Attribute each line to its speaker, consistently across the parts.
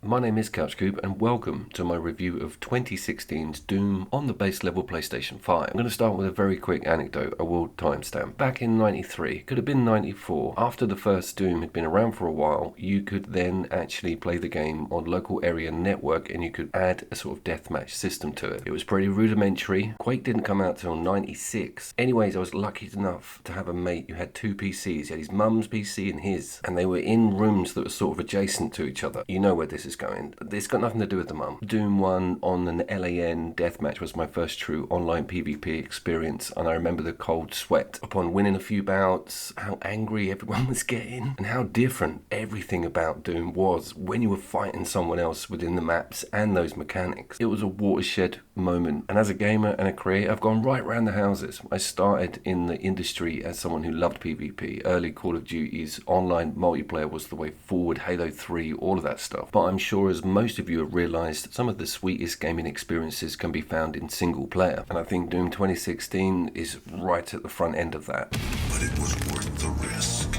Speaker 1: My name is CouchCoop and welcome to my review of 2016's Doom on the base level PlayStation 5. I'm going to start with a very quick anecdote, I will timestamp. Back in 93, could have been 94, after the first Doom had been around for a while, you could then actually play the game on local area network and you could add a sort of deathmatch system to it. It was pretty rudimentary. Quake didn't come out till 96. Anyways, I was lucky enough to have a mate who had two PCs. He had his mum's PC and his, and they were in rooms that were sort of adjacent to each other. You know where this is going. It's got nothing to do with the mum. Doom 1 on an LAN deathmatch was my first true online PvP experience, and I remember the cold sweat upon winning a few bouts, how angry everyone was getting, and how different everything about Doom was when you were fighting someone else within the maps and those mechanics. It was a watershed moment, and as a gamer and a creator, I've gone right round the houses. I started in the industry as someone who loved PvP. Early Call of Duty's online multiplayer was the way forward, Halo 3, all of that stuff. But I'm sure, as most of you have realised, some of the sweetest gaming experiences can be found in single player. And I think Doom 2016 is right at the front end of that.
Speaker 2: But it was worth the risk,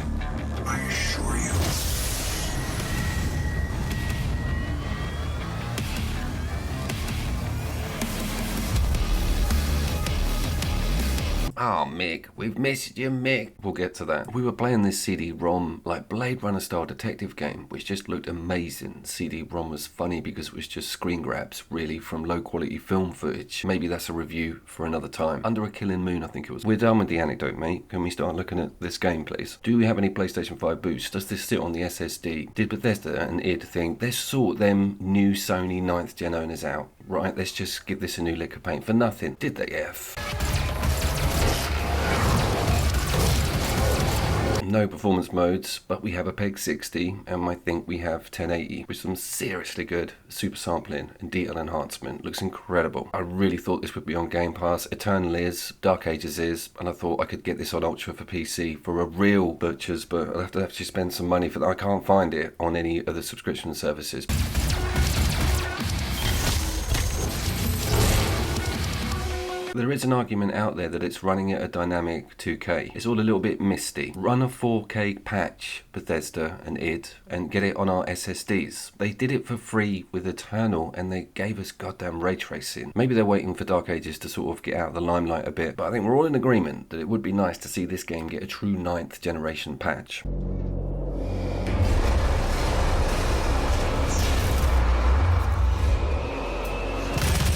Speaker 2: I assure you.
Speaker 1: Oh, Mick, we've missed you, Mick. We'll get to that. We were playing this CD-ROM, like Blade Runner style detective game, which just looked amazing. CD-ROM was funny because it was just screen grabs, really, from low quality film footage. Maybe that's a review for another time. Under a Killing Moon, I think it was. We're done with the anecdote, mate. Can we start looking at this game, please? Do we have any PlayStation 5 boosts? Does this sit on the SSD? Did Bethesda and id think, let's sort them new Sony 9th gen owners out, right? Let's just give this a new lick of paint for nothing. Did they, F? No performance modes, but we have a PEG 60 and I think we have 1080 with some seriously good super sampling and detail enhancement. Looks incredible. I really thought this would be on Game Pass. Eternal is, Dark Ages is, and I thought I could get this on Ultra for PC for a real butcher's, but I'll have to actually spend some money for that. I can't find it on any of the subscription services. There is an argument out there that it's running at a dynamic 2K. It's all a little bit misty. Run a 4K patch, Bethesda and id, and get it on our SSDs. They did it for free with Eternal and they gave us goddamn ray tracing. Maybe they're waiting for Dark Ages to sort of get out of the limelight a bit, but I think we're all in agreement that it would be nice to see this game get a true 9th generation patch.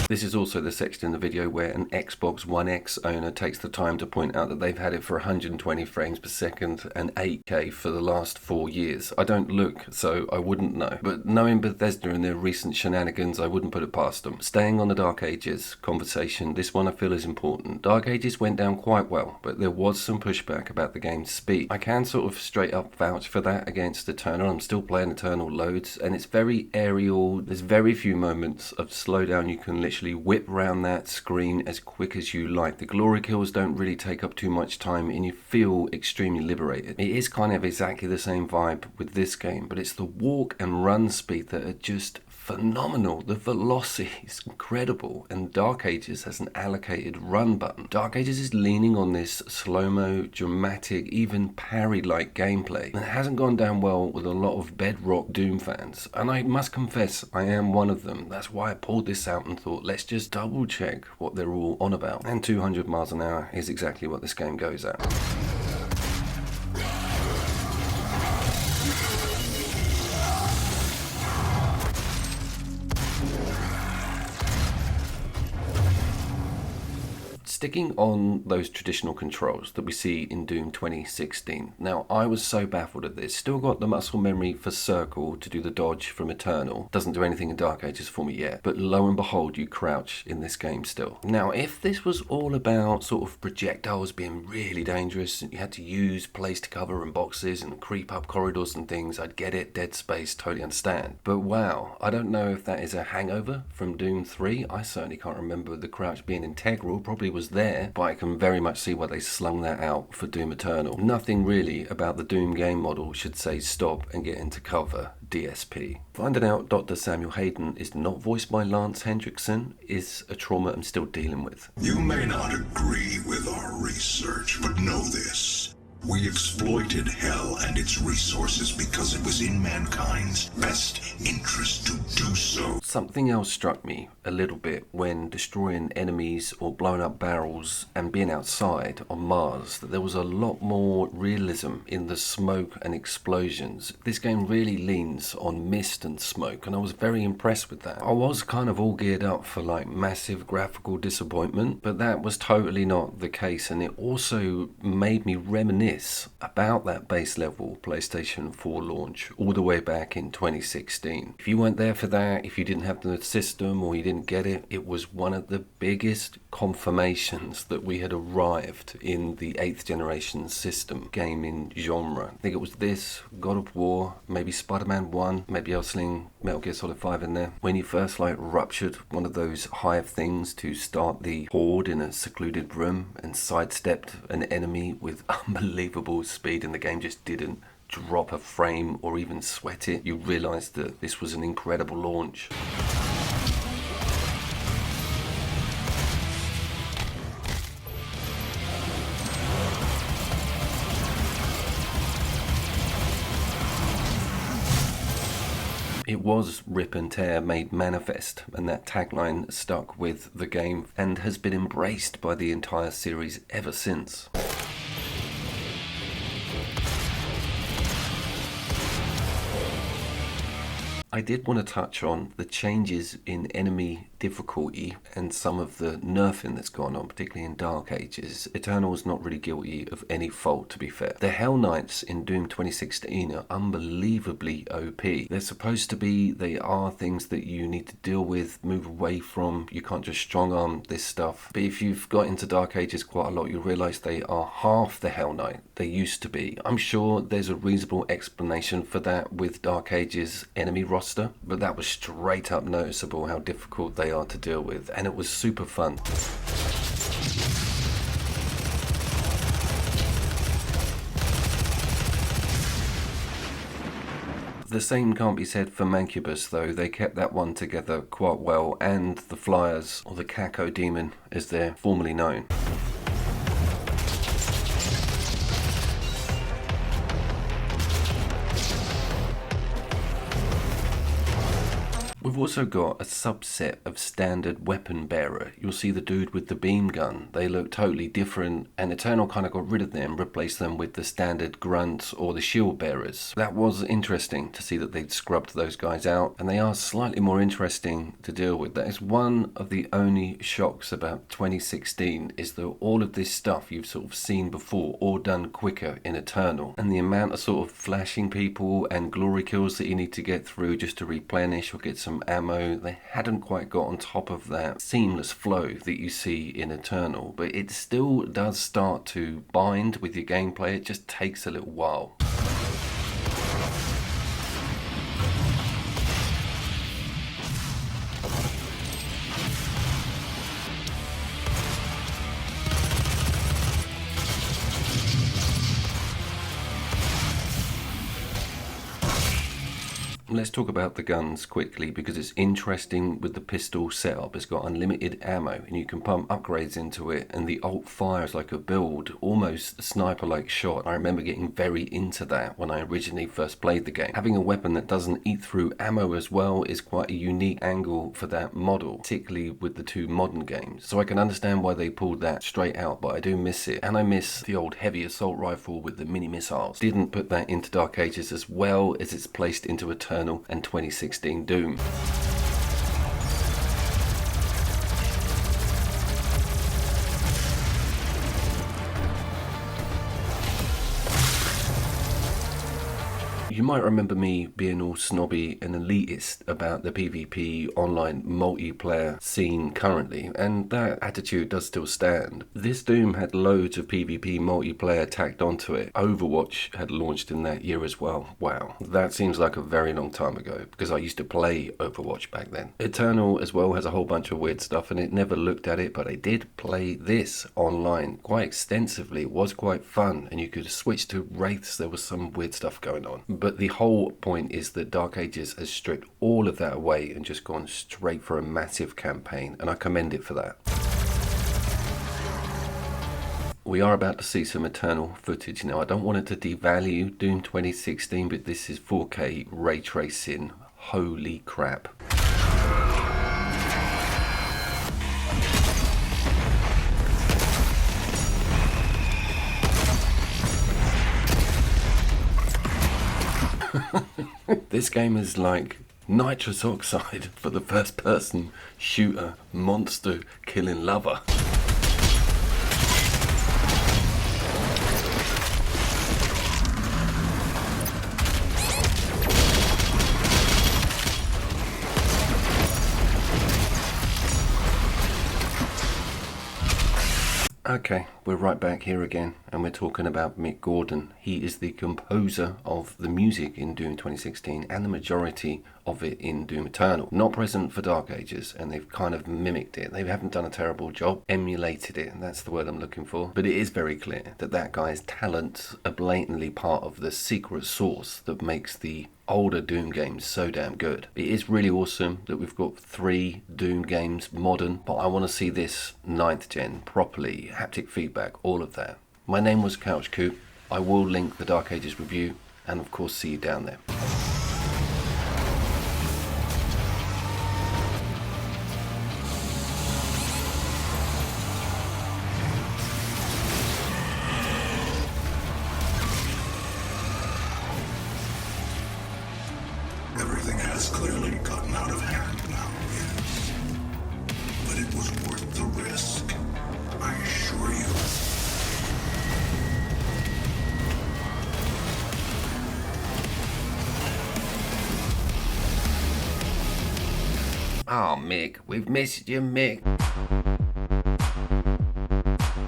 Speaker 1: This is also the section in the video where an Xbox One X owner takes the time to point out that they've had it for 120 frames per second and 8K for the last 4 years. I don't look, so I wouldn't know. But knowing Bethesda and their recent shenanigans, I wouldn't put it past them. Staying on the Dark Ages conversation, this one I feel is important. Dark Ages went down quite well, but there was some pushback about the game's speed. I can sort of straight up vouch for that against Eternal. I'm still playing Eternal loads, and it's very aerial. There's very few moments of slowdown. You can literally whip round that screen as quick as you like. The glory kills don't really take up too much time and you feel extremely liberated. It is kind of exactly the same vibe with this game, but it's the walk and run speed that are just phenomenal. The velocity is incredible, and Dark Ages has an allocated run button. Dark Ages is leaning on this slow-mo, dramatic, even parry-like gameplay, and it hasn't gone down well with a lot of bedrock Doom fans, and I must confess I am one of them. That's why I pulled this out and thought, let's just double check what they're all on about. And 200 miles an hour is exactly what this game goes at. Sticking on those traditional controls that we see in Doom 2016. Now, I was so baffled at this. Still got the muscle memory for circle to do the dodge from Eternal. Doesn't do anything in Dark Ages for me yet. But lo and behold, you crouch in this game still. Now, if this was all about sort of projectiles being really dangerous and you had to use placed cover and boxes and creep up corridors and things, I'd get it. Dead Space, totally understand. But wow, I don't know if that is a hangover from Doom 3. I certainly can't remember the crouch being integral. Probably was there, but I can very much see why they slung that out for Doom Eternal. Nothing really about the Doom game model should say stop and get into cover, DSP. Finding out Dr. Samuel Hayden is not voiced by Lance Hendrickson is a trauma I'm still dealing with.
Speaker 2: You may not agree with our research, but know this. We exploited hell and its resources because it was in mankind's best interest to do so.
Speaker 1: Something else struck me a little bit when destroying enemies or blowing up barrels and being outside on Mars, that there was a lot more realism in the smoke and explosions. This game really leans on mist and smoke, and I was very impressed with that. I was kind of all geared up for like massive graphical disappointment, but that was totally not the case, and it also made me reminisce about that base level PlayStation 4 launch all the way back in 2016. If you weren't there for that, if you didn't have the system or you didn't get it, it was one of the biggest confirmations that we had arrived in the 8th generation system gaming genre. I think it was this, God of War, maybe Spider-Man 1, maybe I'll sling Metal Gear Solid 5 in there. When you first like ruptured one of those hive things to start the horde in a secluded room and sidestepped an enemy with unbelievable speed and the game just didn't drop a frame or even sweat it, you realised that this was an incredible launch. It was rip and tear made manifest, and that tagline stuck with the game and has been embraced by the entire series ever since. I did want to touch on the changes in enemy difficulty and some of the nerfing that's gone on, particularly in Dark Ages. Eternal's not really guilty of any fault, to be fair. The Hell Knights in Doom 2016 are unbelievably OP. They're supposed to be, they are things that you need to deal with, move away from. You can't just strong arm this stuff. But if you've got into Dark Ages quite a lot, you'll realise they are half the Hell Knight they used to be. I'm sure there's a reasonable explanation for that with Dark Ages enemy roster, but that was straight up noticeable how difficult they are to deal with, and it was super fun. The same can't be said for Mancubus, though. They kept that one together quite well, and the Flyers, or the Caco Demon as they're formerly known. We've also got a subset of standard weapon bearer. You'll see the dude with the beam gun. They look totally different, and Eternal kind of got rid of them, replaced them with the standard grunts or the shield bearers. That was interesting to see that they'd scrubbed those guys out, and they are slightly more interesting to deal with. That is one of the only shocks about 2016, is that all of this stuff you've sort of seen before, or done quicker in Eternal, and the amount of sort of flashing people and glory kills that you need to get through just to replenish or get some ammo, they hadn't quite got on top of that seamless flow that you see in Eternal, but it still does start to bind with your gameplay. It just takes a little while. Let's talk about the guns quickly, because it's interesting with the pistol setup. It's got unlimited ammo and you can pump upgrades into it, and the alt fire is like a build, almost sniper-like shot. I remember getting very into that when I originally first played the game. Having a weapon that doesn't eat through ammo as well is quite a unique angle for that model, particularly with the two modern games. So I can understand why they pulled that straight out, but I do miss it. And I miss the old heavy assault rifle with the mini missiles. Didn't put that into Dark Ages as well as it's placed into Eternal and 2016 Doom. You might remember me being all snobby and elitist about the PvP online multiplayer scene currently, and that attitude does still stand. This Doom had loads of PvP multiplayer tacked onto it. Overwatch had launched in that year as well. Wow, that seems like a very long time ago, because I used to play Overwatch back then. Eternal as well has a whole bunch of weird stuff, and it never looked at it, but I did play this online quite extensively. It was quite fun, and you could switch to Wraiths. There was some weird stuff going on. But the whole point is that Dark Ages has stripped all of that away and just gone straight for a massive campaign, and I commend it for that. We are about to see some Eternal footage now. I don't want it to devalue Doom 2016, but this is 4K ray tracing. Holy crap. This game is like nitrous oxide for the first person shooter monster killing lover. Okay, we're right back here again, and we're talking about Mick Gordon. He is the composer of the music in Doom 2016 and the majority of it in Doom Eternal. Not present for Dark Ages, and they've kind of mimicked it. They haven't done a terrible job, emulated it, and that's the word I'm looking for. But it is very clear that that guy's talents are blatantly part of the secret sauce that makes the older Doom games so damn good. It is really awesome that we've got 3 Doom games modern, but I want to see this 9th gen properly, haptic feedback, all of that. My name was Couch Coop. I will link the Dark Ages review, and of course see you down there.
Speaker 2: Everything has clearly gotten out of hand now, yes. But it was worth the risk, I assure you.
Speaker 1: Oh, Mick, we've missed you, Mick.